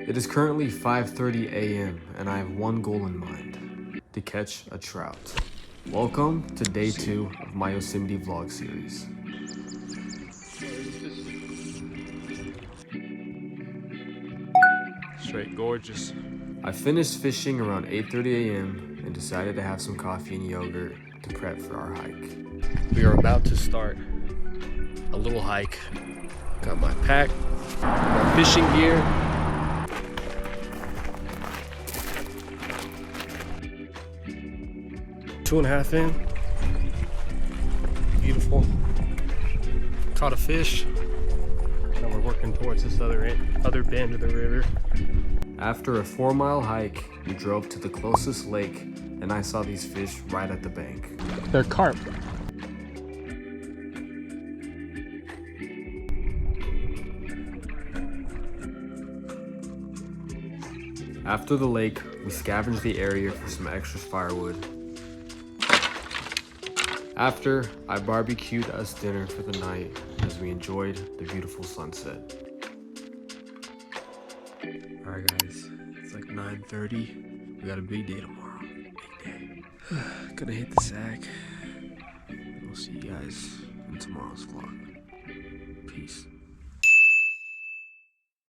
It is currently 5:30 a.m. and I have one goal in mind: to catch a trout. Welcome to day 2 of my Yosemite vlog series. Straight gorgeous. I finished fishing around 8:30 a.m. and decided to have some coffee and yogurt to prep for our hike. We are about to start a little hike. Got my pack, my fishing gear. Two and a half in. Beautiful. Caught a fish. Now we're working towards this other bend of the river. After a 4-mile hike, we drove to the closest lake and I saw these fish right at the bank. They're carp. After the lake, we scavenged the area for some extra firewood. After, I barbecued us dinner for the night as we enjoyed the beautiful sunset. Alright guys, it's like 9:30. We got a big day tomorrow. Big day. Gonna hit the sack. We'll see you guys in tomorrow's vlog. Peace.